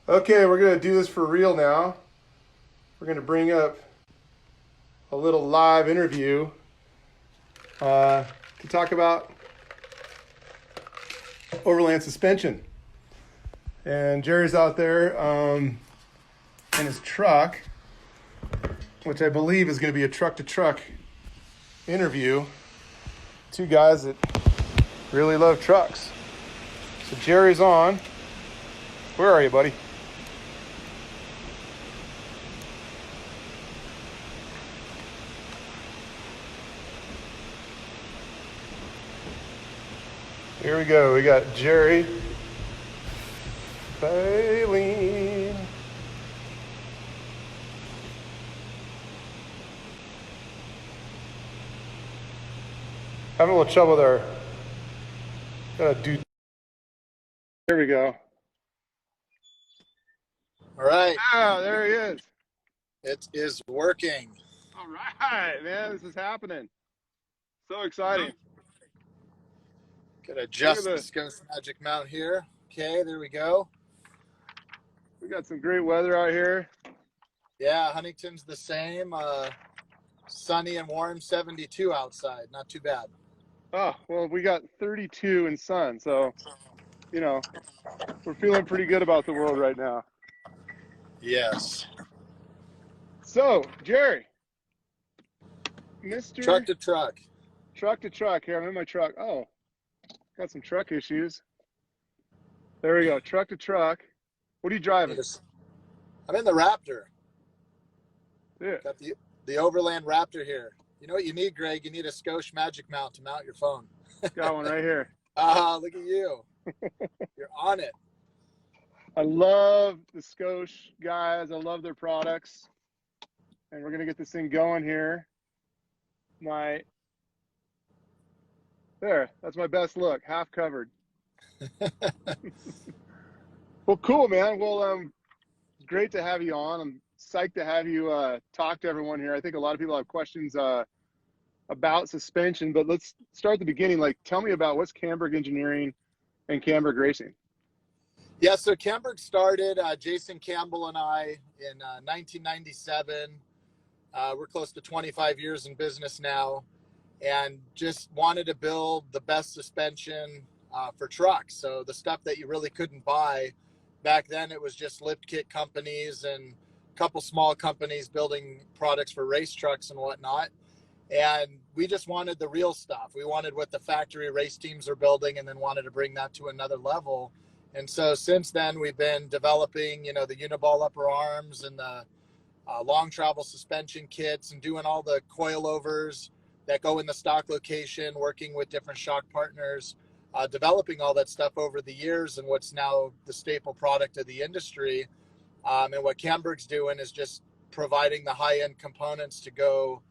Okay, we're going to do this for real now. We're going to bring up a little live interview to talk about Overland Suspension. And Jerry's out there in his truck, which I believe is going to be a truck-to-truck interview. Two guys that really love trucks. So Jerry's on. Where are you, buddy? Here we go. We got Jerry Zaiden. Having a little trouble there. Gotta do. There we go. All right. Ah, there he is. It is working. All right, man. This is happening. So exciting. Gotta adjust the Ghost Magic mount here. Okay, there we go. We got some great weather out here. Yeah, Huntington's the same. Sunny and warm, 72 outside. Not too bad. Oh, well, we got 32 in sun, so, you know, we're feeling pretty good about the world right now. Yes. So, Jerry, Mr. Truck to truck. Truck to truck. Here, I'm in my truck. Oh, got some truck issues. There we go. Truck to truck. What are you driving? I'm in the Raptor. Yeah. Got the Overland Raptor here. You know what you need, Greg? You need a Scosche Magic mount to mount your phone. Got one right here. Look at you. You're on it. I love the Scosche guys. I love their products. And we're going to get this thing going here. There, that's my best look, half covered. Well, cool, man. Well, great to have you on. I'm psyched to have you talk to everyone here. I think a lot of people have questions about suspension, but let's start at the beginning. Like, tell me about what's Camburg Engineering and Camburg Racing. Yeah, so Camburg started, Jason Campbell and I, in 1997. We're close to 25 years in business now, and just wanted to build the best suspension for trucks. So the stuff that you really couldn't buy back then, it was just lift kit companies and a couple small companies building products for race trucks and whatnot. And we just wanted the real stuff. We wanted what the factory race teams are building, and then wanted to bring that to another level. And so since then, we've been developing, the uniball upper arms and the long travel suspension kits, and doing all the coilovers that go in the stock location, working with different shock partners, developing all that stuff over the years, and what's now the staple product of the industry. And what Camburg's doing is just providing the high-end components to go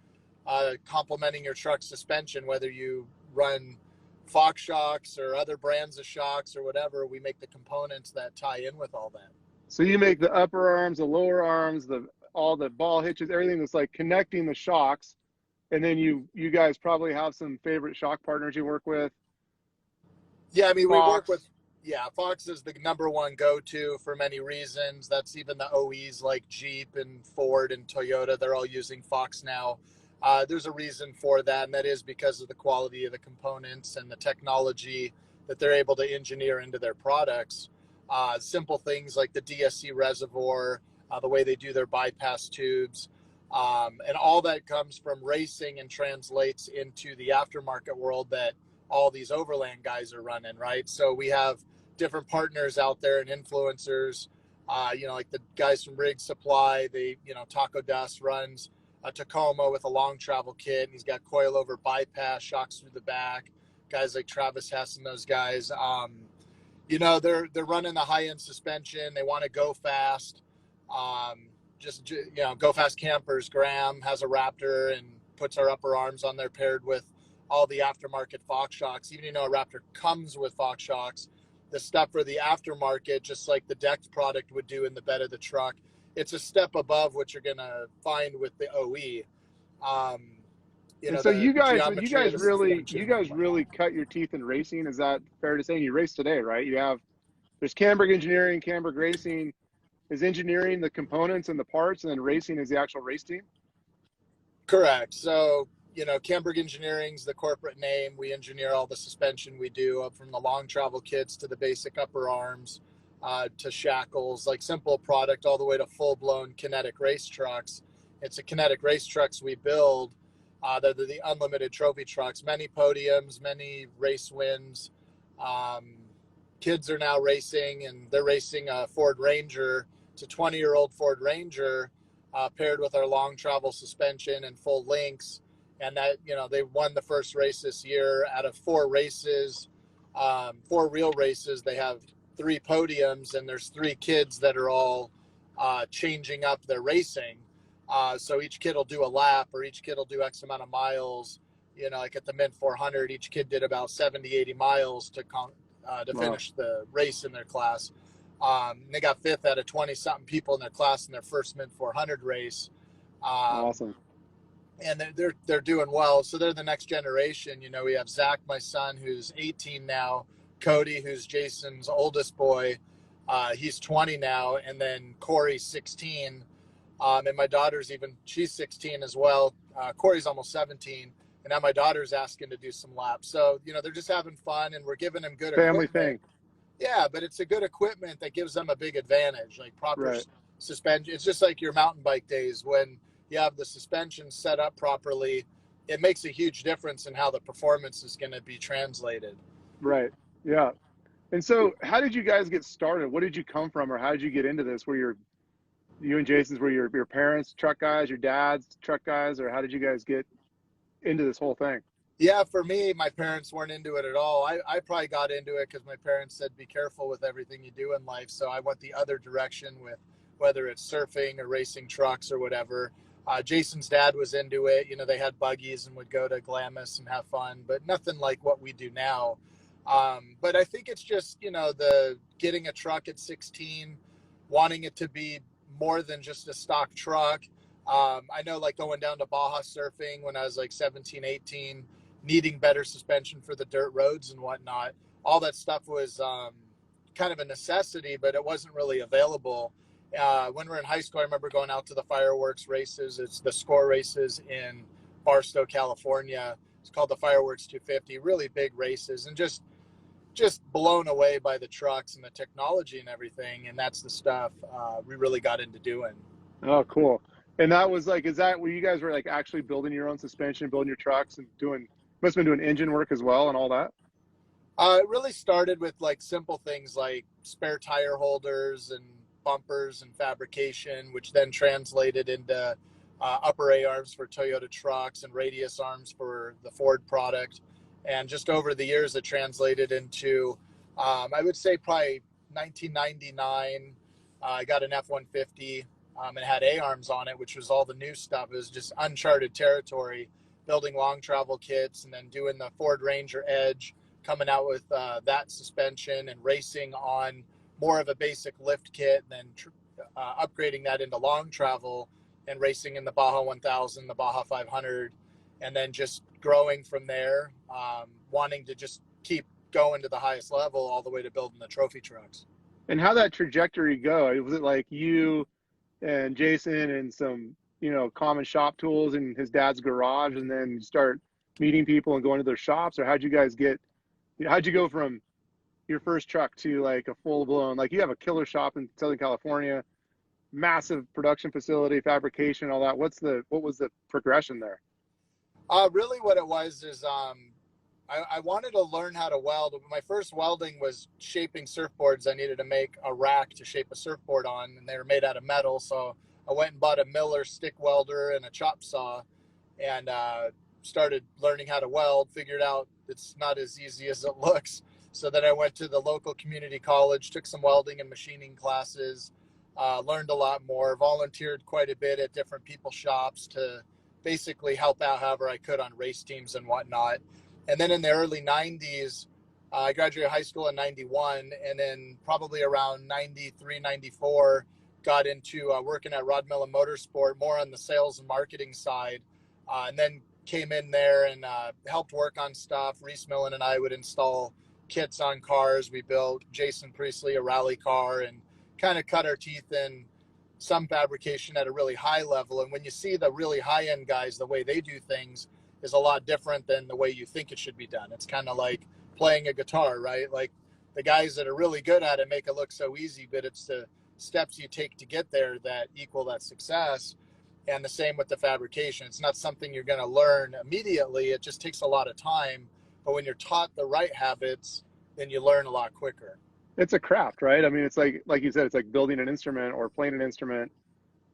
complementing your truck suspension, whether you run Fox shocks or other brands of shocks or whatever. We make the components that tie in with all that. So you make the upper arms, the lower arms, all the ball hitches, everything that's like connecting the shocks. And then you guys probably have some favorite shock partners you work with. Yeah, I mean, Fox. we work with, Fox is the number one go-to for many reasons. That's even the OEs like Jeep and Ford and Toyota. They're all using Fox now. There's a reason for that, and that is because of the quality of the components and the technology that they're able to engineer into their products. Simple things like the DSC reservoir, the way they do their bypass tubes, and all that comes from racing and translates into the aftermarket world that all these Overland guys are running, right? So we have different partners out there and influencers, like the guys from Rig Supply. Taco Dust runs a Tacoma with a long travel kit, and he's got coilover bypass shocks through the back. Guys like Travis Hess and those guys, they're running the high-end suspension. They want to go fast. Go fast campers. Graham has a Raptor and puts our upper arms on there paired with all the aftermarket Fox shocks. Even a Raptor comes with Fox shocks, the stuff for the aftermarket, just like the DECKED product would do in the bed of the truck, it's a step above what you're gonna find with the OE. And so you guys really cut your teeth in racing. Is that fair to say? You race today, right? There's Camburg Engineering, Camburg Racing. is engineering the components and the parts, and then racing is the actual race team? Correct. So, Camburg Engineering's the corporate name. We engineer all the suspension we do, up from the long travel kits to the basic upper arms, to shackles, like simple product, all the way to full-blown kinetic race trucks. It's the kinetic race trucks we build. They're the unlimited trophy trucks, many podiums, many race wins. Kids are now racing, and they're racing a Ford Ranger. It's a 20-year-old Ford Ranger, paired with our long travel suspension and full links. And that, they won the first race this year. Out of 4 races, 4 real races, they have 3 podiums, and there's 3 kids that are all changing up their racing. So each kid will do a lap, or each kid will do X amount of miles. Like at the Mint 400, each kid did about 70, 80 miles to finish the race in their class. They got 5th out of 20-something people in their class in their first Mint 400 race. Awesome. And they're doing well. So they're the next generation. We have Zach, my son, who's 18 now. Cody, who's Jason's oldest boy, he's 20 now. And then Corey's 16. And my daughter's she's 16 as well. Corey's almost 17. And now my daughter's asking to do some laps. So, they're just having fun, and we're giving them good family equipment. thing. Yeah, but it's a good equipment that gives them a big advantage, like proper suspension. It's just like your mountain bike days. When you have the suspension set up properly, it makes a huge difference in how the performance is going to be translated. Right. Yeah. And so how did you guys get started? What did you come from, or how did you get into this? You and Jason's, were your parents truck guys, your dad's truck guys, or how did you guys get into this whole thing? Yeah, for me, my parents weren't into it at all. I probably got into it because my parents said, be careful with everything you do in life. So I went the other direction with whether it's surfing or racing trucks or whatever. Jason's dad was into it. They had buggies and would go to Glamis and have fun, but nothing like what we do now. But I think it's just, the getting a truck at 16, wanting it to be more than just a stock truck. I know, like, going down to Baja surfing when I was like 17, 18, needing better suspension for the dirt roads and whatnot. All that stuff was kind of a necessity, but it wasn't really available. When we were in high school, I remember going out to the fireworks races. It's the score races in Barstow, California. It's called the Fireworks 250, really big races, and just blown away by the trucks and the technology and everything. And that's the stuff we really got into doing. Oh, cool. And that was like, is that where you guys were like actually building your own suspension, building your trucks, and must have been doing engine work as well and all that? It really started with like simple things like spare tire holders and bumpers and fabrication, which then translated into upper A arms for Toyota trucks and radius arms for the Ford product. And just over the years, it translated into, I would say probably 1999, I got an F-150 and it had A-arms on it, which was all the new stuff. It was just uncharted territory, building long travel kits and then doing the Ford Ranger Edge, coming out with that suspension and racing on more of a basic lift kit, and then upgrading that into long travel and racing in the Baja 1000, the Baja 500, and then just growing from there, wanting to just keep going to the highest level all the way to building the trophy trucks. And how that trajectory go? Was it like you and Jason and some, common shop tools in his dad's garage, and then you start meeting people and going to their shops? Or how'd you go from your first truck to like a full blown, like you have a killer shop in Southern California, massive production facility, fabrication, all that. What was the progression there? Really what it was is, I wanted to learn how to weld. My first welding was shaping surfboards. I needed to make a rack to shape a surfboard on, and they were made out of metal. So I went and bought a Miller stick welder and a chop saw, and started learning how to weld, figured out it's not as easy as it looks. So then I went to the local community college, took some welding and machining classes, learned a lot more, volunteered quite a bit at different people's shops to basically help out however I could on race teams and whatnot. And then in the early 90s, I graduated high school in 91, and then probably around 93, 94, got into working at Rod Mill and Motorsport, more on the sales and marketing side, and then came in there and helped work on stuff. Reese Millen and I would install kits on cars. We built Jason Priestley a rally car and kind of cut our teeth in some fabrication at a really high level. And when you see the really high end guys, the way they do things is a lot different than the way you think it should be done. It's kind of like playing a guitar, right? Like the guys that are really good at it make it look so easy, but it's the steps you take to get there that equal that success. And the same with the fabrication. It's not something you're going to learn immediately. It just takes a lot of time. But when you're taught the right habits, then you learn a lot quicker. It's a craft, right? I mean, it's like you said, it's like building an instrument or playing an instrument.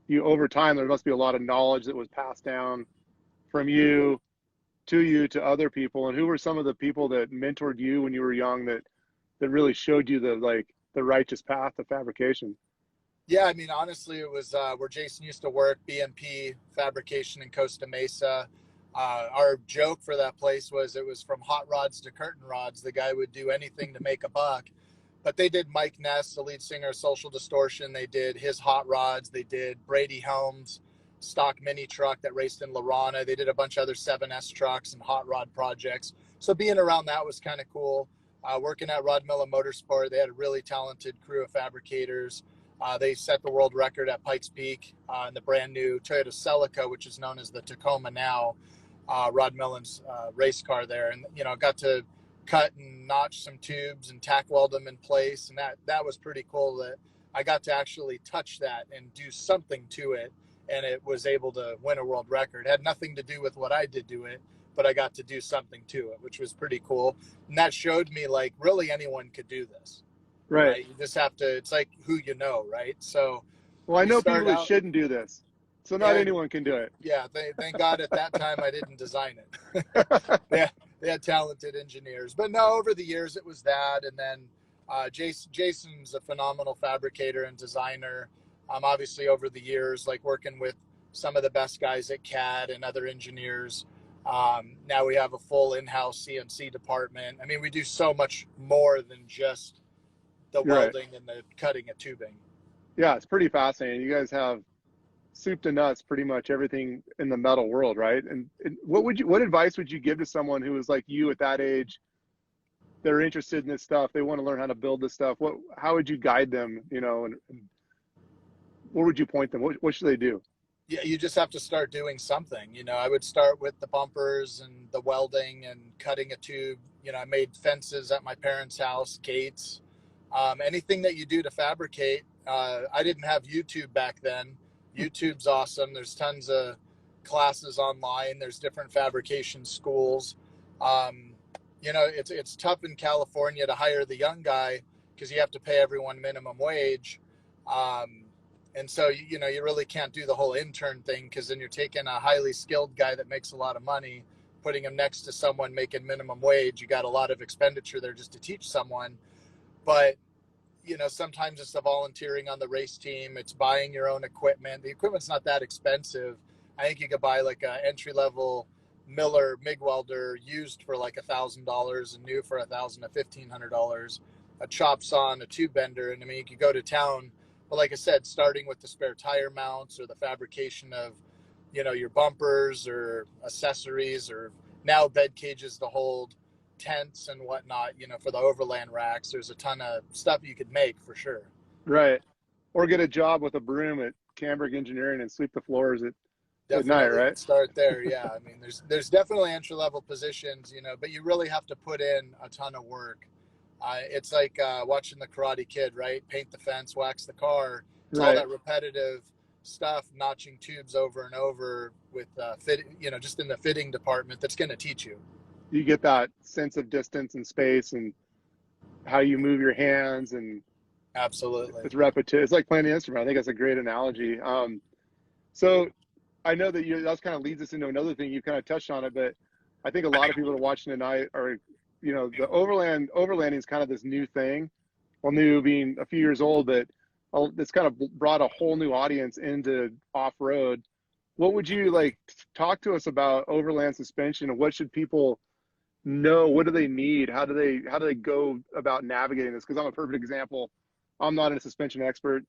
You, over time, there must be a lot of knowledge that was passed down from you to other people. And who were some of the people that mentored you when you were young that really showed you the righteous path of fabrication? Yeah, I mean, honestly, it was where Jason used to work, BMP Fabrication in Costa Mesa. Our joke for that place was it was from hot rods to curtain rods. The guy would do anything to make a buck. But they did Mike Ness, the lead singer of Social Distortion. They did his hot rods. They did Brady Helms' stock mini truck that raced in Lorana. They did a bunch of other 7S trucks and hot rod projects. So being around that was kind of cool. Working at Rod Miller Motorsport, they had a really talented crew of fabricators. They set the world record at Pikes Peak in the brand new Toyota Celica, which is known as the Tacoma now, Rod Millen's race car there. And, got to cut and notch some tubes and tack weld them in place. And that was pretty cool that I got to actually touch that and do something to it. And it was able to win a world record. It had nothing to do with what I did to it, but I got to do something to it, which was pretty cool. And that showed me like really anyone could do this. Right. You just have to, it's like who you know, right? So, well, I know people that shouldn't do this. So not anyone can do it. Yeah. Thank God at that time I didn't design it. They had talented engineers, but no, over the years it was that. And then Jason's a phenomenal fabricator and designer. Obviously over the years, like working with some of the best guys at CAD and other engineers. Now we have a full in-house CNC department. I mean, we do so much more than just the welding and the cutting of tubing. Yeah, it's pretty fascinating. You guys have soup to nuts pretty much everything in the metal world, right? And what advice would you give to someone who is like you at that age? They're interested in this stuff. They want to learn how to build this stuff. How would you guide them, and where would you point them? What should they do? Yeah, you just have to start doing something. I would start with the bumpers and the welding and cutting a tube. I made fences at my parents' house, gates, anything that you do to fabricate. I didn't have YouTube back then. YouTube's awesome. There's tons of classes online. There's different fabrication schools. It's tough in California to hire the young guy because you have to pay everyone minimum wage. And so, you really can't do the whole intern thing because then you're taking a highly skilled guy that makes a lot of money, putting him next to someone making minimum wage. You got a lot of expenditure there just to teach someone. But, sometimes it's the volunteering on the race team. It's buying your own equipment. The equipment's not that expensive. I think you could buy like an entry-level Miller MIG welder used for like $1,000 and new for $1,000 to $1,500, a chop saw and a tube bender. And I mean, you could go to town. But like I said, starting with the spare tire mounts or the fabrication of, your bumpers or accessories or now bed cages to hold tents and whatnot, for the overland racks. There's a ton of stuff you could make for sure. Right. Or get a job with a broom at Camburg Engineering and sweep the floors at night, right? Start there. Yeah. I mean, there's definitely entry-level positions, but you really have to put in a ton of work. It's like watching the Karate Kid, right? Paint the fence, wax the car. It's all that repetitive stuff, notching tubes over and over with just in the fitting department that's going to teach you. You get that sense of distance and space and how you move your hands, and absolutely, it's repetitive. It's like playing the instrument. I think that's a great analogy. So I know that that kind of leads us into another thing. You kind of touched on it, but I think a lot of people that are watching tonight are, the overlanding is kind of this new thing. Well, new being a few years old, but it's kind of brought a whole new audience into off-road. What would you talk to us about Overland Suspension, and what should people know? What do they need? How do they go about navigating this? Because I'm a perfect example. I'm not a suspension expert.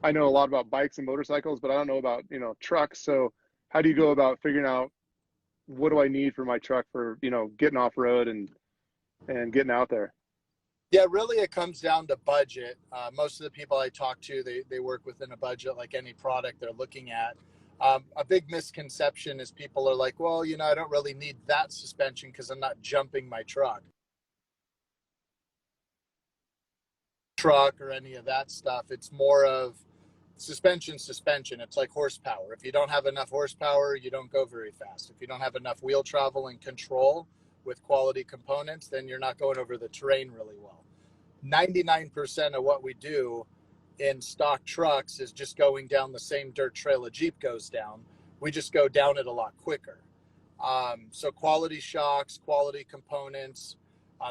I know a lot about bikes and motorcycles, but I don't know about trucks. So how do you go about figuring out what do I need for my truck for getting off road and getting out there? Yeah, really, it comes down to budget. Most of the people I talk to, they work within a budget like any product they're looking at. A big misconception is people are like, well, I don't really need that suspension because I'm not jumping my truck or any of that stuff. It's more of suspension. It's like horsepower. If you don't have enough horsepower, you don't go very fast. If you don't have enough wheel travel and control with quality components, then you're not going over the terrain really well. 99% of what we do in stock trucks is just going down the same dirt trail a Jeep goes down. We just go down it a lot quicker. So quality shocks, quality components,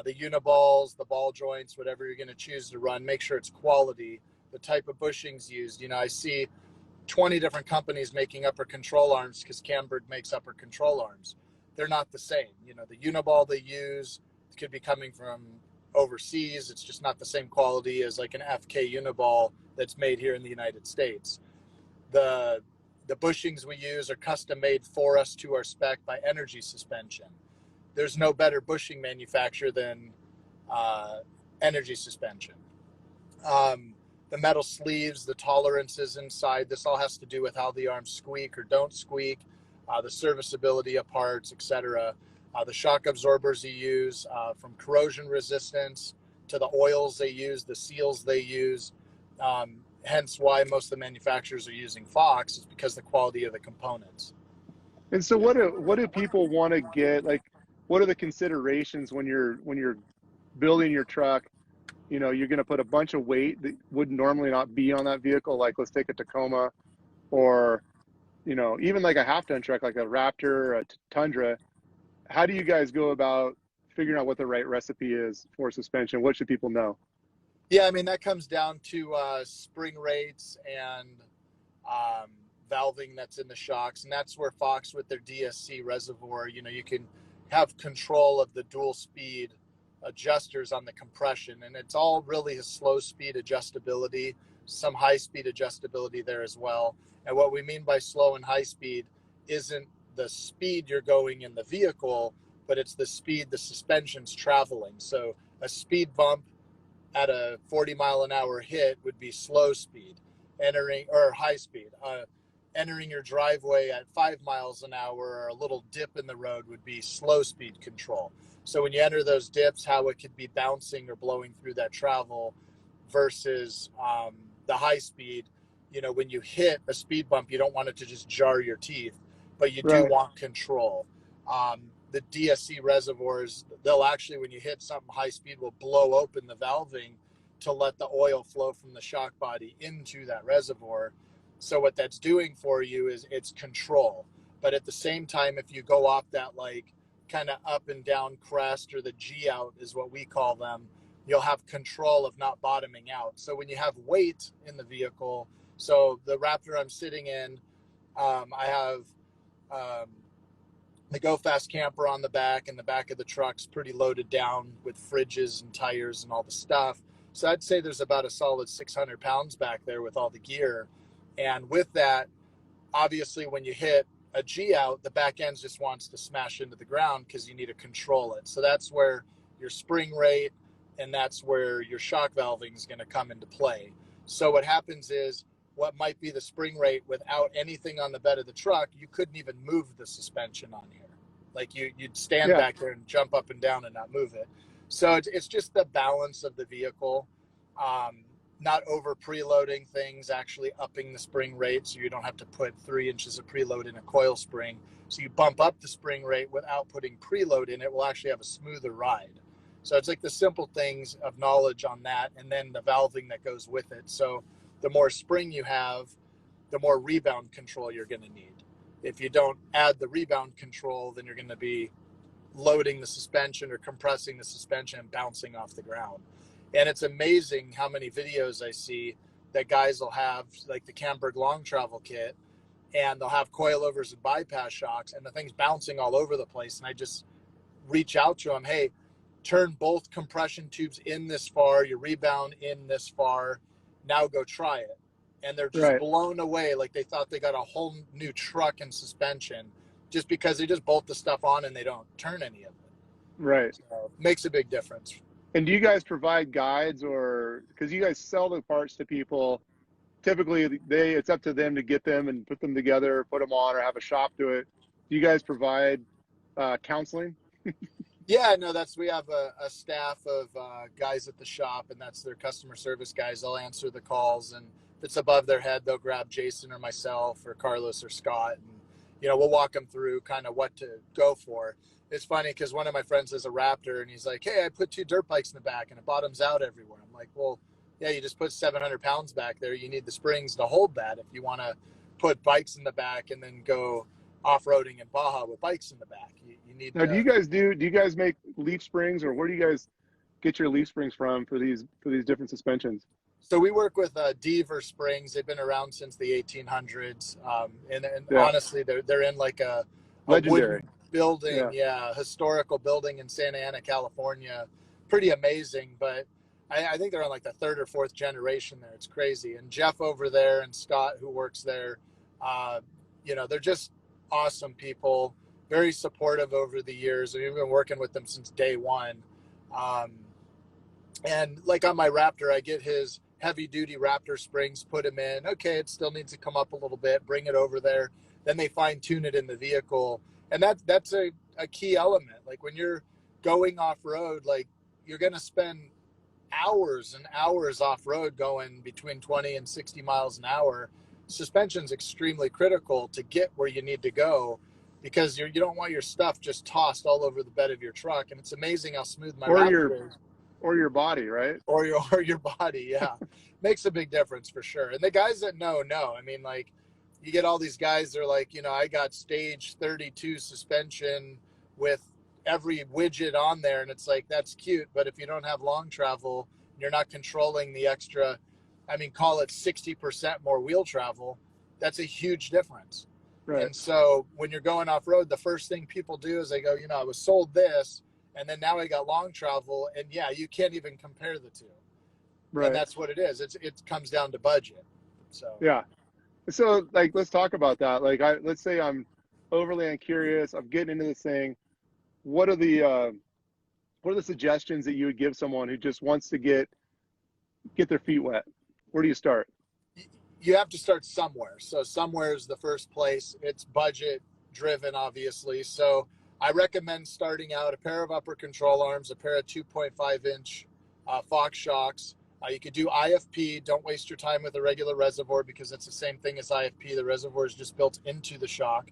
the uniballs, the ball joints, whatever you're going to choose to run, make sure it's quality. The type of bushings used. I see 20 different companies making upper control arms because Camburg makes upper control arms. They're not the same. The uniball they use could be coming from overseas. It's just not the same quality as like an FK uniball that's made here in the United States. The bushings we use are custom made for us to our spec by Energy Suspension. There's no better bushing manufacturer than Energy Suspension. The metal sleeves, the tolerances inside, this all has to do with how the arms squeak or don't squeak, the serviceability of parts, etc. The shock absorbers you use, from corrosion resistance to the oils they use, the seals they use. Hence why most of the manufacturers are using Fox, is because of the quality of the components. And so what do people want to get? Like, what are the considerations when you're building your truck? You're going to put a bunch of weight that would normally not be on that vehicle. Like, let's take a Tacoma, or, even like a half-ton truck, like a Raptor, a Tundra. How do you guys go about figuring out what the right recipe is for suspension? What should people know? Yeah, I mean, that comes down to spring rates and valving that's in the shocks. And that's where Fox with their DSC reservoir, you can have control of the dual speed adjusters on the compression. And it's all really a slow speed adjustability, some high speed adjustability there as well. And what we mean by slow and high speed isn't the speed you're going in the vehicle, but it's the speed the suspension's traveling. So a speed bump at a 40-mile-an-hour hit would be slow speed, or high speed. Entering your driveway at 5 miles an hour, or a little dip in the road, would be slow speed control. So when you enter those dips, how it could be bouncing or blowing through that travel versus the high speed. When you hit a speed bump, you don't want it to just jar your teeth, but you do want control. The DSC reservoirs, they'll actually, when you hit something high speed, will blow open the valving to let the oil flow from the shock body into that reservoir. So what that's doing for you is it's control. But at the same time, if you go off that like kind of up and down crest, or the G out is what we call them, you'll have control of not bottoming out. So when you have weight in the vehicle, so the Raptor I'm sitting in, I have the Go Fast camper on the back, and the back of the truck's pretty loaded down with fridges and tires and all the stuff. So I'd say there's about a solid 600 pounds back there with all the gear. And with that, obviously when you hit a G out, the back end just wants to smash into the ground because you need to control it. So that's where your spring rate and that's where your shock valving is going to come into play. So what happens is, what might be the spring rate without anything on the bed of the truck, you couldn't even move the suspension on here. Like you'd stand back there and jump up and down and not move it. So it's just the balance of the vehicle, not over preloading things, actually upping the spring rate so you don't have to put 3 inches of preload in a coil spring. So you bump up the spring rate without putting preload in it, will actually have a smoother ride. So it's like the simple things of knowledge on that, and then the valving that goes with it. So the more spring you have, the more rebound control you're going to need. If you don't add the rebound control, then you're going to be loading the suspension or compressing the suspension and bouncing off the ground. And it's amazing how many videos I see that guys will have, like the Camburg long travel kit, and they'll have coilovers and bypass shocks, and the thing's bouncing all over the place. And I just reach out to them, hey, turn both compression tubes in this far, your rebound in this far, now go try it. And they're just blown away, like they thought they got a whole new truck and suspension just because they just bolt the stuff on and they don't turn any of it. Right. So it makes a big difference. And do you guys provide guides, or because you guys sell the parts to people, typically it's up to them to get them and put them together, put them on, or have a shop do it. Do you guys provide counseling? Yeah, no, we have a staff of guys at the shop, and that's their customer service guys. They'll answer the calls, and if it's above their head, they'll grab Jason or myself or Carlos or Scott, and we'll walk them through kind of what to go for. It's funny because one of my friends has a Raptor, and he's like, "Hey, I put 2 dirt bikes in the back, and it bottoms out everywhere." I'm like, "Well, yeah, you just put 700 pounds back there. You need the springs to hold that if you want to put bikes in the back and then go off-roading in Baja with bikes in the back. You need Now, to." do you guys make leaf springs, or where do you guys get your leaf springs from for these different suspensions? So we work with Deaver springs. They've been around since the 1800s, and Yeah, honestly, they're in like a legendary. wooden building, Yeah. historical building in Santa Ana, California. Pretty amazing, but I think they're on like the 3rd or 4th generation there. It's crazy. And Jeff over there and Scott, who works there, they're just awesome people, very supportive over the years. We've been working with them since day one. And like on my Raptor, I get his heavy duty Raptor springs, put them in. Okay, it still needs to come up a little bit, bring it over there. Then they fine tune it in the vehicle. And that's a key element. Like when you're going off road, like you're going to spend hours and hours off road going between 20 and 60 miles an hour. Suspension's extremely critical to get where you need to go, because you don't want your stuff just tossed all over the bed of your truck. And it's amazing how smooth my Raptor is. Or your body, right? Or your body, yeah. Makes a big difference for sure. And the guys that know. I mean, like, you get all these guys, they're like, I got stage 32 suspension with every widget on there, and it's like, that's cute, but if you don't have long travel, you're not controlling the extra, call it 60% more wheel travel, that's a huge difference. Right. And so when you're going off road, the first thing people do is they go, I was sold this, and then now I got long travel, and yeah, you can't even compare the two. Right. And that's what it is. It comes down to budget. So yeah. So like, let's talk about that. Like, let's say I'm overland curious, I'm getting into this thing. What are the suggestions that you would give someone who just wants to get their feet wet? Where do you start? You have to start somewhere. So somewhere is the first place. It's budget driven, obviously. So I recommend starting out a pair of upper control arms, a pair of 2.5-inch Fox shocks. You could do IFP. Don't waste your time with a regular reservoir, because it's the same thing as IFP. The reservoir is just built into the shock.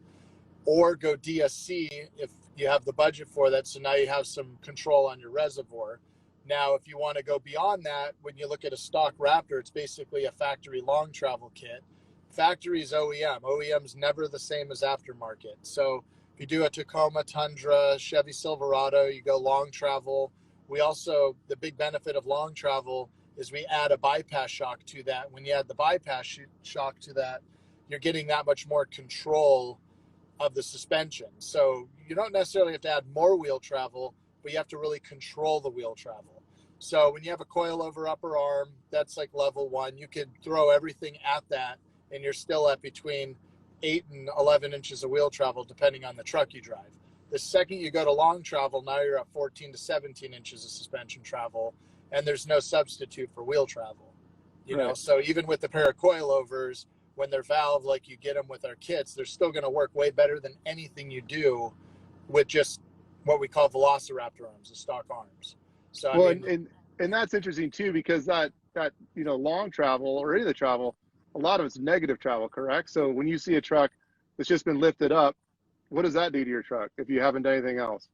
Or go DSC if you have the budget for that. So now you have some control on your reservoir. Now, if you want to go beyond that, when you look at a stock Raptor, it's basically a factory long travel kit. Factory is OEM. OEM's never the same as aftermarket. So if you do a Tacoma, Tundra, Chevy Silverado, you go long travel. The big benefit of long travel is we add a bypass shock to that. When you add the bypass shock to that, you're getting that much more control of the suspension. So you don't necessarily have to add more wheel travel, but you have to really control the wheel travel. So when you have a coilover upper arm, that's like level 1. You could throw everything at that, and you're still at between 8 and 11 inches of wheel travel, depending on the truck you drive. The second you go to long travel, now you're at 14 to 17 inches of suspension travel, and there's no substitute for wheel travel. So even with the pair of coilovers, when they're valve, like you get them with our kits, they're still going to work way better than anything you do with just what we call Velociraptor arms, the stock arms. So and that's interesting too, because that long travel, or any of the travel, a lot of it's negative travel, correct? So when you see a truck that's just been lifted up, what does that do to your truck if you haven't done anything else?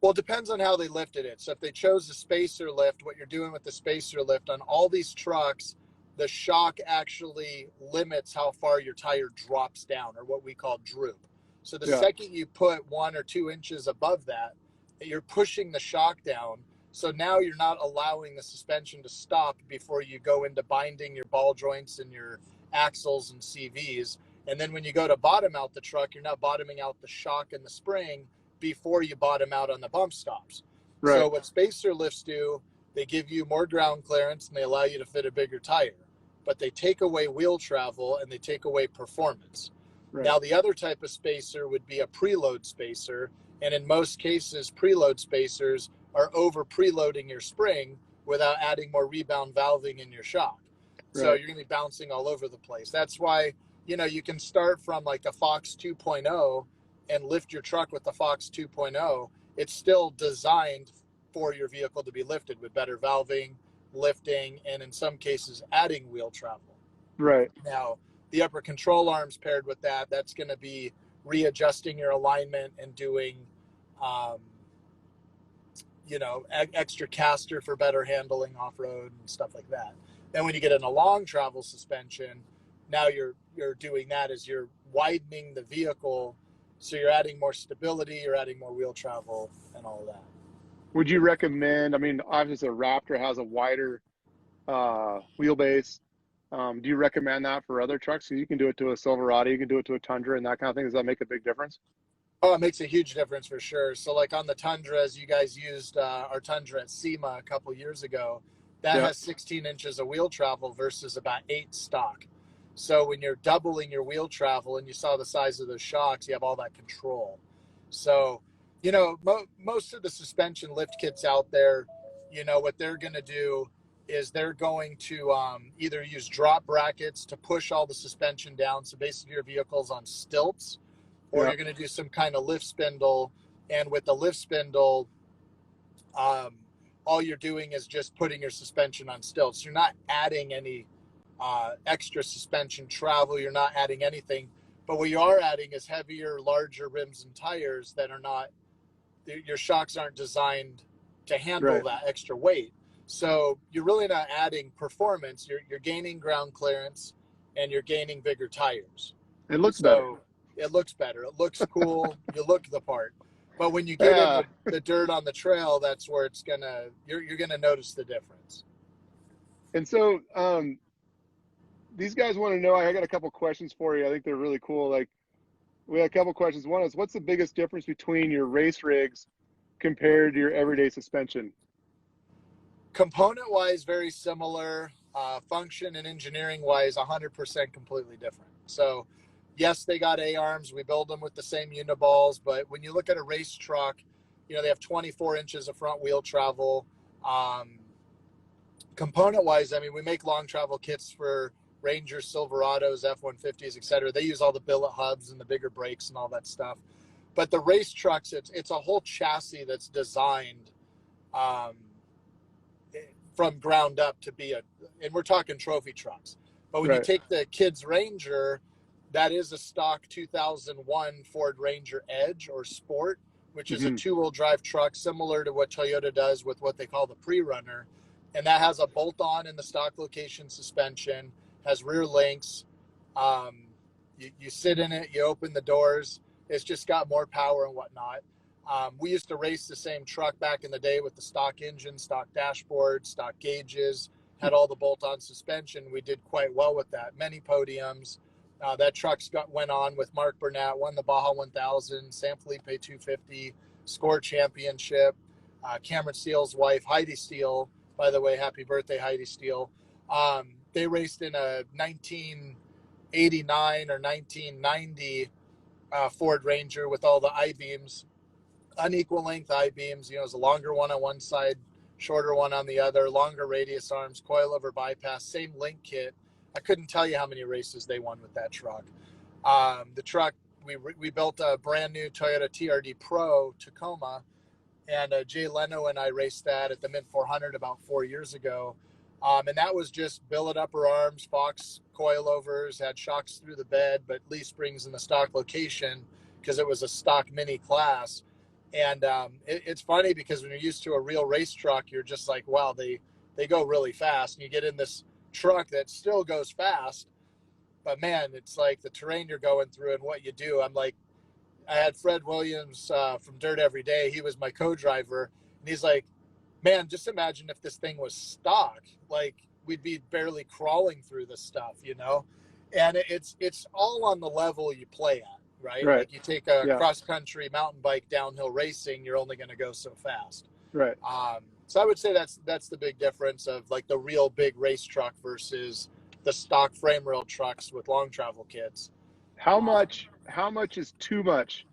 Well, it depends on how they lifted it. So if they chose the spacer lift, what you're doing with the spacer lift on all these trucks, the shock actually limits how far your tire drops down, or what we call droop. So the second you put 1 or 2 inches above that, you're pushing the shock down. So now you're not allowing the suspension to stop before you go into binding your ball joints and your axles and CVs. And then when you go to bottom out the truck, you're not bottoming out the shock and the spring before you bottom out on the bump stops. Right. So what spacer lifts do, they give you more ground clearance and they allow you to fit a bigger tire, but they take away wheel travel and they take away performance. Right. Now, the other type of spacer would be a preload spacer. And in most cases, preload spacers are over preloading your spring without adding more rebound valving in your shock. So Right. you're going to be bouncing all over the place. That's why, you can start from like a Fox 2.0 and lift your truck with the Fox 2.0. It's still designed for your vehicle to be lifted with better valving, lifting, and in some cases adding wheel travel. Right. Now, the upper control arms paired with that's going to be readjusting your alignment and doing, um, extra caster for better handling off-road and stuff like that. Then when you get in a long travel suspension, now you're doing that as you're widening the vehicle, so you're adding more stability, you're adding more wheel travel and all of that. Would you recommend, I mean, obviously a Raptor has a wider wheelbase. Do you recommend that for other trucks? So you can do it to a Silverado, you can do it to a Tundra and that kind of thing. Does that make a big difference? Oh, it makes a huge difference for sure. So like on the Tundras, you guys used our Tundra at SEMA a couple years ago. That has 16 inches of wheel travel versus about 8 stock. So when you're doubling your wheel travel and you saw the size of those shocks, you have all that control. So, most of the suspension lift kits out there, what they're going to do is they're going to either use drop brackets to push all the suspension down. So basically your vehicle's on stilts, or you're going to do some kind of lift spindle. And with the lift spindle, all you're doing is just putting your suspension on stilts. You're not adding any extra suspension travel. You're not adding anything. But what you are adding is heavier, larger rims and tires that are not, your shocks aren't designed to handle that extra weight. So you're really not adding performance. You're gaining ground clearance and you're gaining bigger tires. It looks better. It looks better. It looks cool. You look the part. But when you get in the dirt on the trail, that's where you're gonna notice the difference. And so these guys want to know, I got a couple questions for you. I think they're really cool. Like, we had a couple questions. One is, what's the biggest difference between your race rigs compared to your everyday suspension? Component wise, very similar. Function and engineering wise, 100% completely different. So yes, they got A-arms. We build them with the same uniballs, but when you look at a race truck, they have 24 inches of front wheel travel. Component wise, I mean, we make long travel kits for Rangers, Silverados, F-150s, etc. They use all the billet hubs and the bigger brakes and all that stuff. But the race trucks, it's a whole chassis that's designed from ground up to be and we're talking trophy trucks. But when you take the Kids Ranger, that is a stock 2001 Ford Ranger Edge or Sport, which is a 2-wheel drive truck similar to what Toyota does with what they call the pre-runner. And that has a bolt-on in the stock location suspension, has rear links. You sit in it, you open the doors. It's just got more power and whatnot. We used to race the same truck back in the day with the stock engine, stock dashboard, stock gauges, had all the bolt-on suspension. We did quite well with that. Many podiums. That truck went on with Mark Burnett, won the Baja 1000, San Felipe 250, score championship. Cameron Steele's wife, Heidi Steele, by the way, happy birthday, Heidi Steele. They raced in a 1989 or 1990 Ford Ranger with all the I-beams, unequal length I-beams. It was a longer one on one side, shorter one on the other, longer radius arms, coilover bypass, same link kit. I couldn't tell you how many races they won with that truck. The truck, we built a brand new Toyota TRD Pro Tacoma, and Jay Leno and I raced that at the Mid 400 about 4 years ago. And that was just billet upper arms, Fox coilovers, had shocks through the bed, but leaf springs in the stock location because it was a stock mini class. And it's funny because when you're used to a real race truck, you're just like, wow, they go really fast. And you get in this truck that still goes fast, but man, it's like the terrain you're going through and what you do. I'm like, I had Fred Williams from Dirt Every Day. He was my co-driver, and he's like, man, just imagine if this thing was stock, like we'd be barely crawling through this stuff, and it's all on the level you play at, right? Like you take a cross-country mountain bike downhill racing, you're only going to go so fast. So I would say that's the big difference of like the real big race truck versus the stock frame rail trucks with long travel kits. How much is too much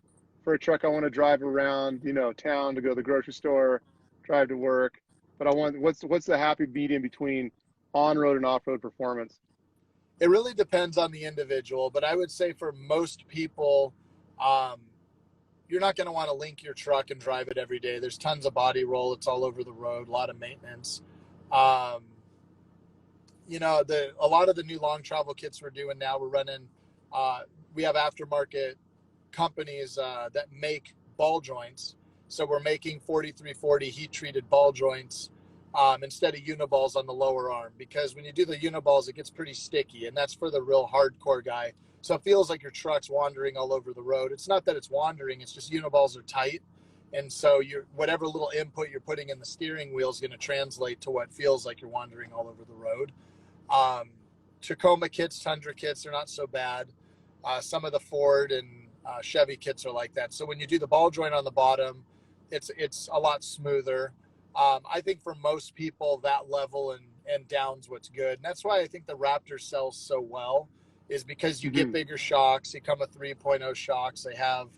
for a truck I want to drive around, town to go to the grocery store, drive to work, but I want, what's the happy medium between on-road and off-road performance? It really depends on the individual, but I would say for most people, you're not going to want to link your truck and drive it every day. There's tons of body roll. It's all over the road, a lot of maintenance. You know, a lot of the new long travel kits we're doing now, we're running, we have aftermarket companies that make ball joints. So we're making 4340 heat treated ball joints instead of uniballs on the lower arm, because when you do the uniballs, it gets pretty sticky, and that's for the real hardcore guy. So it feels like your truck's wandering all over the road. It's not that it's wandering, it's just uniballs are tight. And so whatever little input you're putting in the steering wheel is going to translate to what feels like you're wandering all over the road. Tacoma kits, Tundra kits, they're not so bad. Some of the Ford and Chevy kits are like that. So when you do the ball joint on the bottom, it's a lot smoother. I think for most people, that level and down's what's good. And that's why I think the Raptor sells so well, is because you get bigger shocks. They come with 3.0 shocks. They have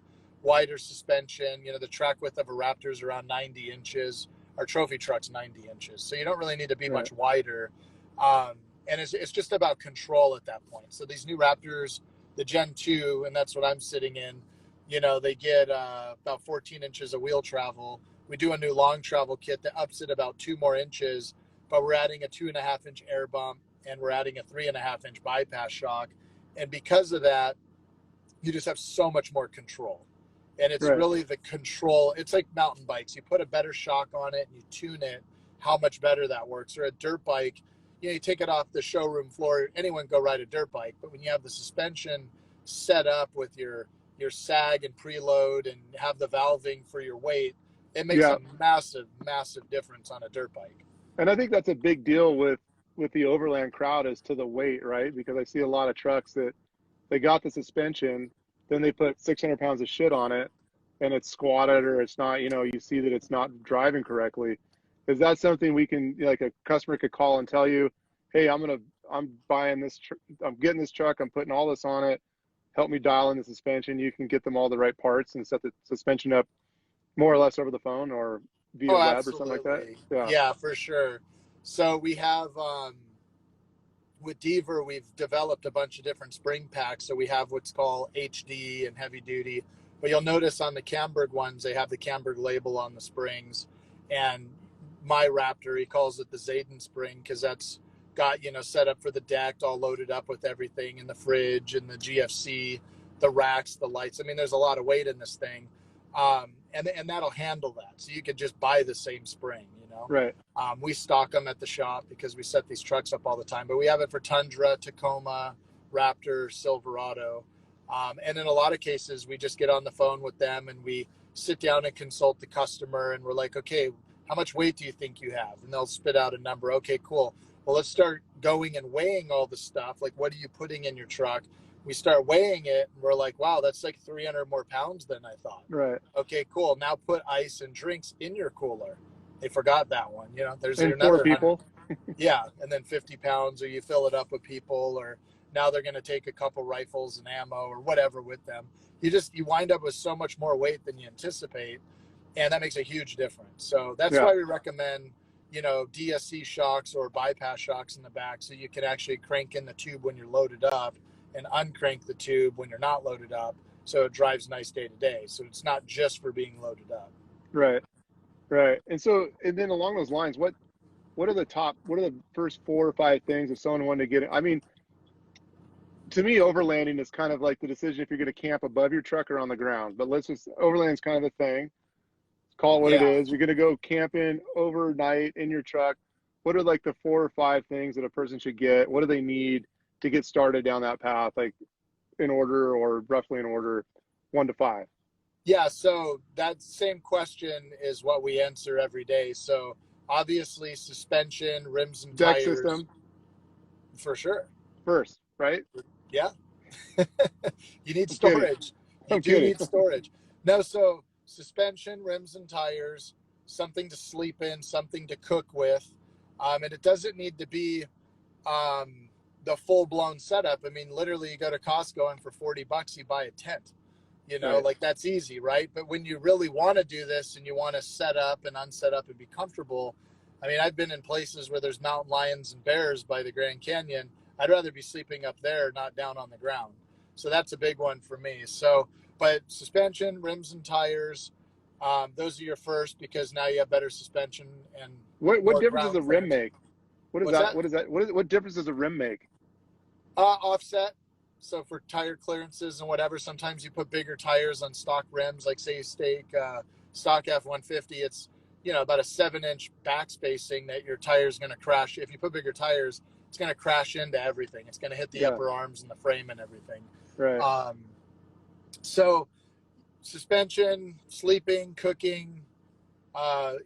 wider suspension. You know, the track width of a Raptor is around 90 inches. Our trophy truck's 90 inches. So you don't really need to be much wider. And it's just about control at that point. So these new Raptors, the Gen 2, and that's what I'm sitting in, you know, they get about 14 inches of wheel travel. We do a new long travel kit that ups it about 2 more inches, but we're adding a 2.5-inch air bump, and we're adding a 3.5-inch bypass shock. And because of that, you just have so much more control. And it's really the control. It's like mountain bikes. You put a better shock on it and you tune it, how much better that works. Or a dirt bike, you know, you take it off the showroom floor, anyone go ride a dirt bike, but when you have the suspension set up with your sag and preload and have the valving for your weight, it makes a massive, massive difference on a dirt bike. And I think that's a big deal with the Overland crowd, is to the weight, right? Because I see a lot of trucks that they got the suspension, then they put 600 pounds of shit on it, and it's squatted, or it's not, you know, you see that it's not driving correctly. Is that something we can, like, a customer could call and tell you, hey, I'm buying this, I'm getting this truck, I'm putting all this on it, help me dial in the suspension. You can get them all the right parts and set the suspension up more or less over the phone or via web or something like that? Yeah, for sure. So we have, with Deaver, we've developed a bunch of different spring packs. So we have what's called HD and heavy duty, but you'll notice on the Camburg ones, they have the Camburg label on the springs. And my Raptor, he calls it the Zaiden spring, because that's got, you know, set up for the deck, all loaded up with everything in the fridge and the GFC, the racks, the lights. I mean, there's a lot of weight in this thing. And that'll handle that. So you could just buy the same spring, you know? Right. We stock them at the shop because we set these trucks up all the time, but we have it for Tundra, Tacoma, Raptor, Silverado. And in a lot of cases, we just get on the phone with them and we sit down and consult the customer, and we're like, okay, how much weight do you think you have? And they'll spit out a number. Okay, cool. Well, let's start going and weighing all the stuff. Like, what are you putting in your truck? We start weighing it, and we're like, wow, that's like 300 more pounds than I thought. Right. Okay, cool. Now put ice and drinks in your cooler. They forgot that one. You know, there's and another 4 people. Yeah, and then 50 pounds, or you fill it up with people, or now they're going to take a couple rifles and ammo or whatever with them. You wind up with so much more weight than you anticipate, and that makes a huge difference. So that's why we recommend, you know, DSC shocks or bypass shocks in the back, so you can actually crank in the tube when you're loaded up and uncrank the tube when you're not loaded up, so it drives nice day to day. So it's not just for being loaded up. Right. And then along those lines, what are the first 4 or 5 things if someone wanted to get it? I mean, to me, overlanding is kind of like the decision if you're going to camp above your truck or on the ground. But overland's kind of the thing. Call it what it is. You're going to go camping overnight in your truck. What are like the 4 or 5 things that a person should get? What do they need to get started down that path, like in order, or roughly in order, 1 to 5? Yeah, so that same question is what we answer every day. So obviously suspension, rims and deck tires. System. For sure. First, right? Yeah. You need storage. You do need storage. No, so suspension, rims and tires, something to sleep in, something to cook with. And it doesn't need to be the full-blown setup. I mean, literally you go to Costco and for $40 you buy a tent. You know, like that's easy, right? But when you really want to do this and you want to set up and unset up and be comfortable, I mean, I've been in places where there's mountain lions and bears by the Grand Canyon. I'd rather be sleeping up there, not down on the ground. So that's a big one for me. So, but suspension, rims, and tires, those are your first, because now you have better suspension and what difference does a rim make? What difference does a rim make? Offset. So for tire clearances and whatever, sometimes you put bigger tires on stock rims, like say you stake stock F-150, it's, you know, about a 7-inch back spacing that your tire is going to crash. If you put bigger tires, it's going to crash into everything. It's going to hit the upper arms and the frame and everything. Right. So suspension, sleeping, cooking,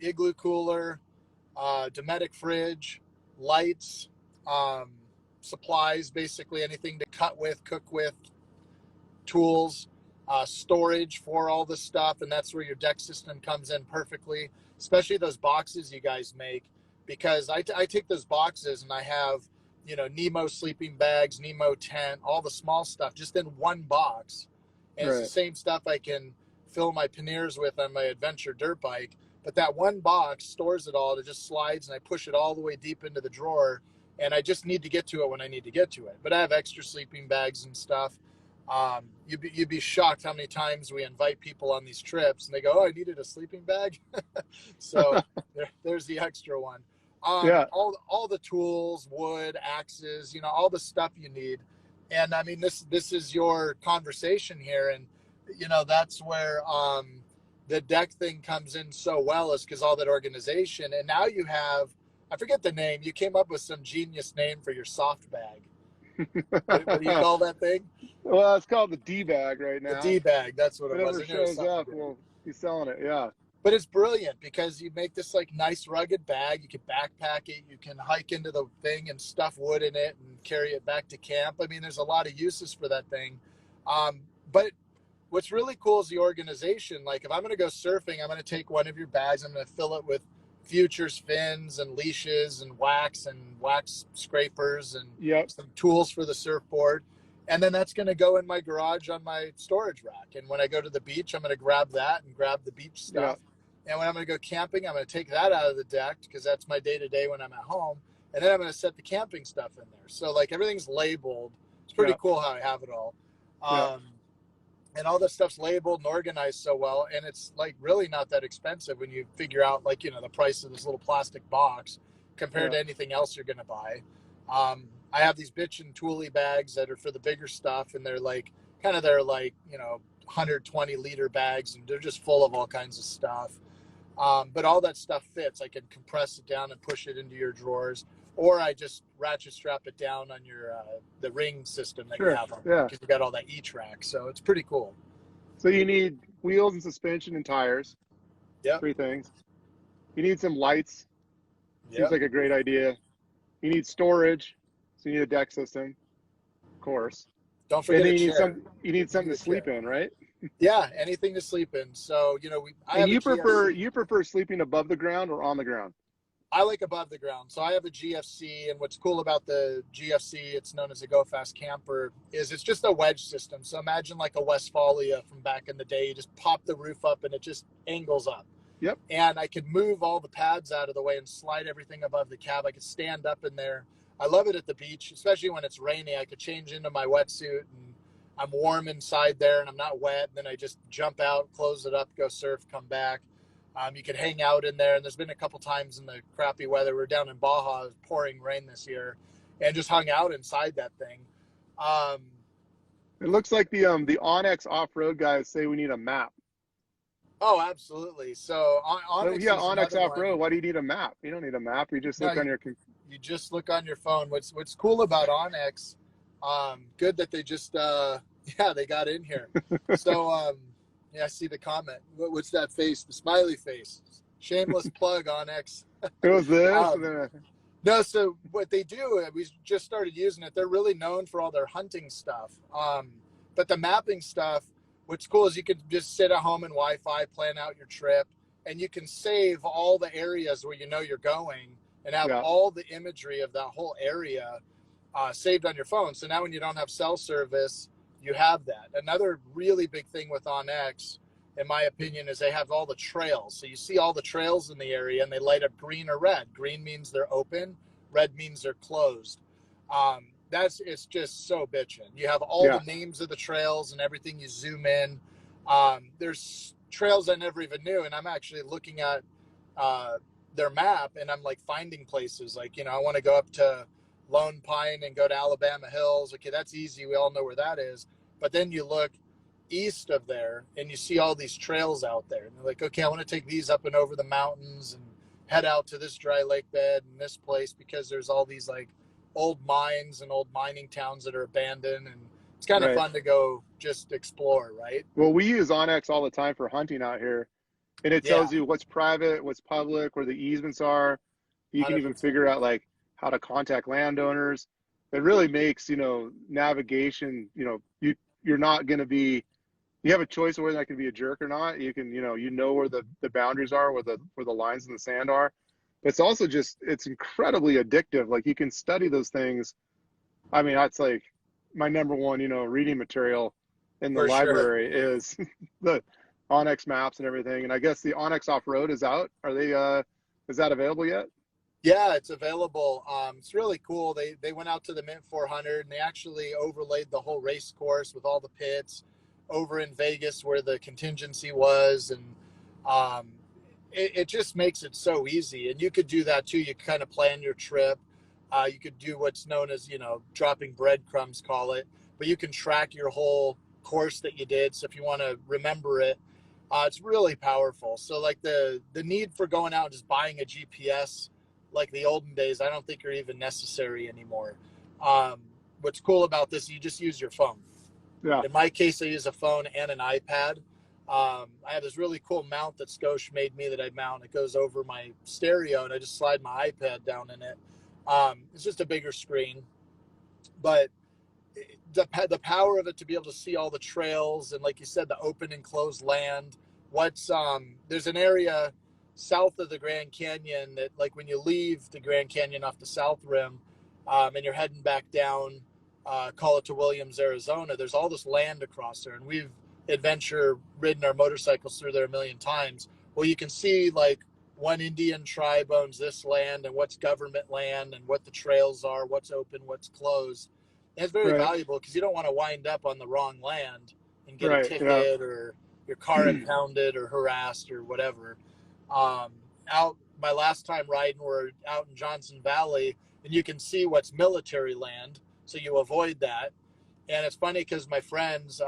igloo cooler, Dometic fridge, lights, supplies, basically anything to cut with, cook with, tools, storage for all this stuff. And that's where your deck system comes in perfectly, especially those boxes you guys make, because I take those boxes and I have, you know, Nemo sleeping bags, Nemo tent, all the small stuff just in one box. And it's the same stuff I can fill my panniers with on my adventure dirt bike. But that one box stores it all. It just slides and I push it all the way deep into the drawer. And I just need to get to it when I need to get to it. But I have extra sleeping bags and stuff. You'd be shocked how many times we invite people on these trips and they go, "Oh, I needed a sleeping bag." So there's the extra one. All the tools, wood, axes, you know, all the stuff you need. And I mean, this is your conversation here. And, you know, that's where the deck thing comes in so well, is because all that organization. And now you have, I forget the name. You came up with some genius name for your soft bag. What do you call that thing? Well, it's called the D bag right now. The D bag. That's what it was. Whatever shows up, we'll be selling it. Yeah. But it's brilliant because you make this like nice rugged bag. You can backpack it. You can hike into the thing and stuff wood in it and carry it back to camp. I mean, there's a lot of uses for that thing. But what's really cool is the organization. Like if I'm going to go surfing, I'm going to take one of your bags. I'm going to fill it with Futures fins and leashes and wax scrapers and some tools for the surfboard. And then that's going to go in my garage on my storage rack. And when I go to the beach, I'm going to grab that and grab the beach stuff. And when I'm going to go camping, I'm going to take that out of the deck because that's my day-to-day when I'm at home. And then I'm going to set the camping stuff in there. So like everything's labeled. It's pretty cool how I have it all. And all this stuff's labeled and organized so well. And it's like really not that expensive when you figure out, like, you know, the price of this little plastic box compared to anything else you're going to buy. I have these bitchin' toolie bags that are for the bigger stuff. And they're like, you know, 120 liter bags, and they're just full of all kinds of stuff. But all that stuff fits. I can compress it down and push it into your drawers, or I just ratchet strap it down on your the ring system that you have on, because you got all that E-track. So it's pretty cool. So you need wheels and suspension and tires. Yeah. 3 things. You need some lights. Seems like a great idea. You need storage. So you need a deck system, of course. Don't forget and then you need something to sleep in, right? Yeah, anything to sleep in. So, you know, you prefer sleeping above the ground or on the ground? I like above the ground. So I have a GFC, and what's cool about the GFC, it's known as a Go Fast Camper, is it's just a wedge system. So imagine like a Westfalia from back in the day. You just pop the roof up and it just angles up. Yep. And I could move all the pads out of the way and slide everything above the cab. I could stand up in there. I love it at the beach, especially when it's rainy. I could change into my wetsuit and I'm warm inside there and I'm not wet. And then I just jump out, close it up, go surf, come back. You can hang out in there. And there's been a couple times in the crappy weather. We're down in Baja, it was pouring rain this year, and just hung out inside that thing. It looks like the Onyx off-road guys say we need a map. Oh, absolutely. So Onyx, Onyx off-road. Why do you need a map? You don't need a map. You just look on your. You just look on your phone. What's cool about Onyx? Good that they just they got in here. So yeah, I see the comment. What's that face? The smiley face. Shameless plug, Onyx. It was this. No, so what they do, we just started using it. They're really known for all their hunting stuff. But the mapping stuff, what's cool is you can just sit at home and Wi-Fi, plan out your trip, and you can save all the areas where you know you're going and have all the imagery of that whole area saved on your phone. So now when you don't have cell service you have that. Another really big thing with OnX, in my opinion, is they have all the trails. So you see all the trails in the area, and they light up green or red. Green means they're open, red means they're closed. It's just so bitchin'. You have all the names of the trails and everything. You zoom in. There's trails I never even knew, and I'm actually looking at their map, and I'm like finding places. Like, I want to go up to Lone Pine and go to Alabama Hills. Okay, that's easy. We all know where that is. But then you look east of there, and you see all these trails out there, and they're like, okay, I want to take these up and over the mountains and head out to this dry lake bed and this place, because there's all these like old mines and old mining towns that are abandoned, and it's kind of fun to go just explore, right? Well, we use OnX all the time for hunting out here, and it tells you what's private, what's public, where the easements are. You can even figure out like how to contact landowners. It really makes, navigation, you're not going to be, you have a choice of whether that can be a jerk or not. You can, where the boundaries are, where the lines in the sand are. But it's also just, it's incredibly addictive. Like, you can study those things. I mean, that's like my number one, reading material in the library is the OnX maps and everything. And I guess the OnX Off-Road is out. Are they, is that available yet? Yeah, it's available. It's really cool. They went out to the Mint 400, and they actually overlaid the whole race course with all the pits over in Vegas where the contingency was. And it just makes it so easy. And you could do that too. You kind of plan your trip. You could do what's known as, dropping breadcrumbs, call it. But you can track your whole course that you did. So if you want to remember it, it's really powerful. So like the need for going out and just buying a GPS like the olden days, I don't think are even necessary anymore. What's cool about this, you just use your phone. Yeah. In my case, I use a phone and an iPad. I have this really cool mount that Scotia made me that I mount. It goes over my stereo, and I just slide my iPad down in it. It's just a bigger screen, but the power of it to be able to see all the trails and, like you said, the open and closed land. There's an area south of the Grand Canyon that, like, when you leave the Grand Canyon off the South Rim, and you're heading back down, call it to Williams, Arizona, there's all this land across there, and we've adventure ridden our motorcycles through there a million times. Well, you can see like one Indian tribe owns this land and what's government land and what the trails are, what's open, what's closed. And it's very valuable because you don't want to wind up on the wrong land and get a ticket or your car impounded or harassed or whatever. Out my last time riding, we're out in Johnson Valley, and you can see what's military land, so you avoid that. And it's funny because my friends,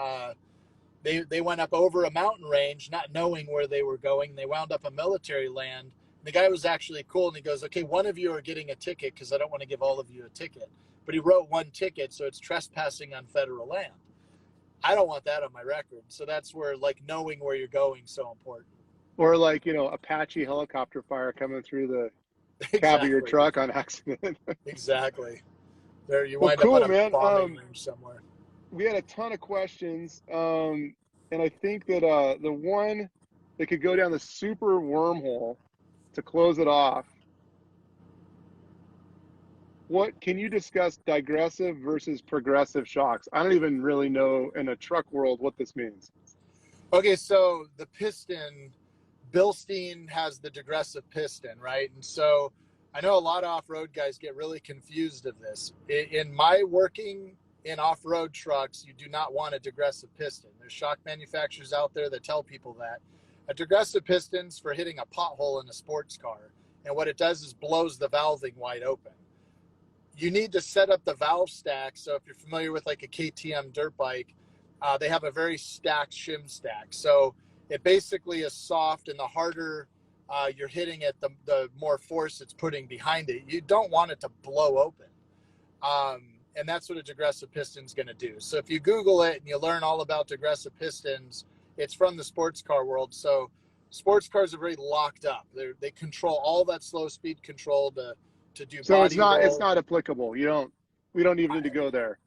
they went up over a mountain range not knowing where they were going. They wound up a military land. The guy was actually cool, and he goes, okay, one of you are getting a ticket because I don't want to give all of you a ticket. But he wrote one ticket, so it's trespassing on federal land. I don't want that on my record. So that's where, like, knowing where you're going is so important. Or like, Apache helicopter fire coming through the cab of your truck on accident. Exactly. There you wind up on a bombing range somewhere. We had a ton of questions, and I think that the one that could go down the super wormhole to close it off, what can you discuss digressive versus progressive shocks? I don't even really know in a truck world what this means. Okay, so the piston, Bilstein has the digressive piston, right? And so I know a lot of off-road guys get really confused of this. In my working in off-road trucks, you do not want a digressive piston. There's shock manufacturers out there that tell people that. A digressive piston's for hitting a pothole in a sports car. And what it does is blows the valving wide open. You need to set up the valve stack. So if you're familiar with like a KTM dirt bike, they have a very stacked shim stack. So it basically is soft, and the harder you're hitting it, the more force it's putting behind it. You don't want it to blow open. And that's what a digressive piston is going to do. So if you Google it and you learn all about digressive pistons, it's from the sports car world. So sports cars are very locked up. They control all that slow speed control to do. So it's not applicable. We don't even need to go there.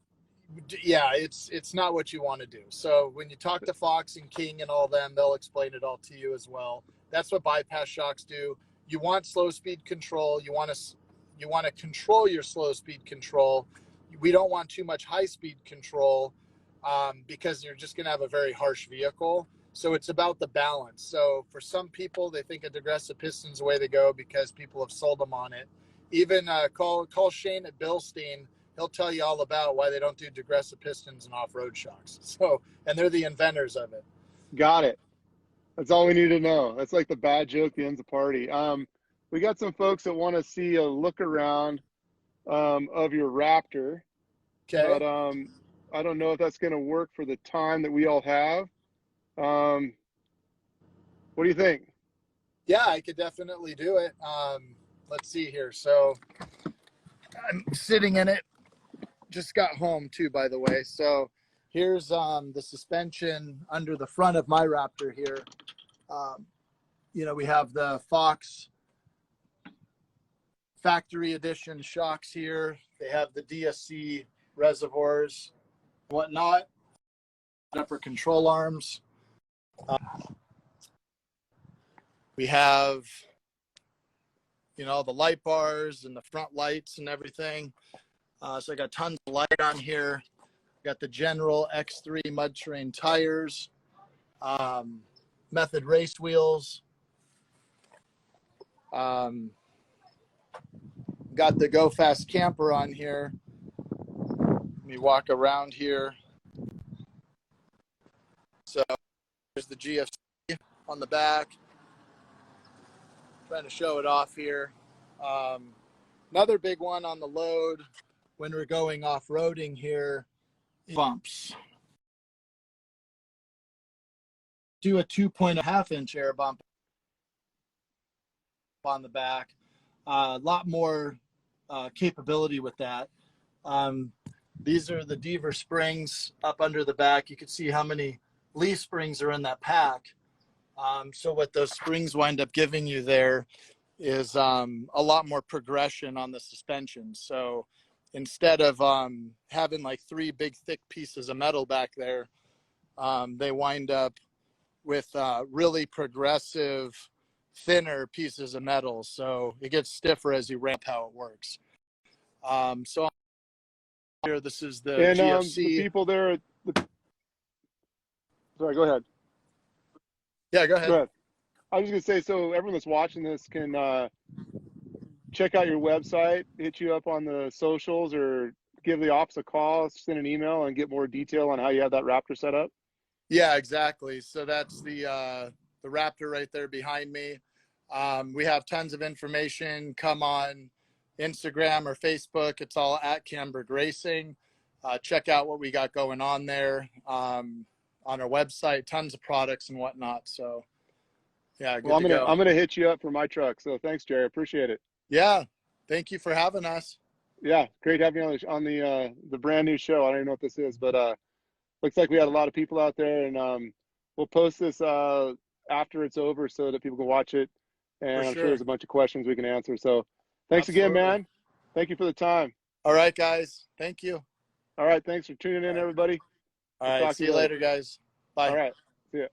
Yeah, it's not what you want to do. So when you talk to Fox and King and all them, they'll explain it all to you as well. That's what bypass shocks do. You want slow speed control. You want to control your slow speed control. We don't want too much high speed control. because you're just going to have a very harsh vehicle. So it's about the balance. So for some people, they think a digressive piston's the way to go because people have sold them on it. Even call Shane at Bilstein. He'll tell you all about why they don't do digressive pistons and off-road shocks. So, and they're the inventors of it. Got it. That's all we need to know. That's like the bad joke that ends the party. We got some folks that want to see a look around of your Raptor. Okay. But I don't know if that's going to work for the time that we all have. What do you think? Yeah, I could definitely do it. Let's see here. So I'm sitting in it. Just got home too, by the way. So here's the suspension under the front of my Raptor here. We have the Fox factory edition shocks here. They have the DSC reservoirs, whatnot, upper control arms. We have, the light bars and the front lights and everything. So I got tons of light on here. Got the General X3 mud terrain tires, Method race wheels. Got the Go Fast camper on here. Let me walk around here. So there's the GFC on the back. Trying to show it off here. Another big one on the load when we're going off-roading here, bumps. Do a 2.5-inch air bump on the back. A lot more capability with that. These are the Deaver springs up under the back. You can see how many leaf springs are in that pack. So what those springs wind up giving you there is a lot more progression on the suspension. So instead of having like 3 big thick pieces of metal back there, they wind up with really progressive, thinner pieces of metal. So it gets stiffer as you ramp how it works. So here, this is the GFC. The people there. Sorry, go ahead. Yeah, go ahead. Go ahead. I was just gonna say, so everyone that's watching this can check out your website, hit you up on the socials, or give the ops a call, send an email, and get more detail on how you have that Raptor set up. Yeah, exactly. So that's the Raptor right there behind me. We have tons of information. Come on Instagram or Facebook. It's all at Camburg Racing. Check out what we got going on there. On our website, tons of products and whatnot. So yeah, good to go. I'm gonna hit you up for my truck. So thanks, Jerry. Appreciate it. Yeah, thank you for having us. Yeah, great having you on the brand new show. I don't even know what this is, but looks like we had a lot of people out there, and we'll post this after it's over so that people can watch it. And I'm sure there's a bunch of questions we can answer. So thanks again, man. Thank you for the time. All right, guys. Thank you. All right, thanks for tuning in, everybody. All right, see you later, guys. Bye. All right, see ya.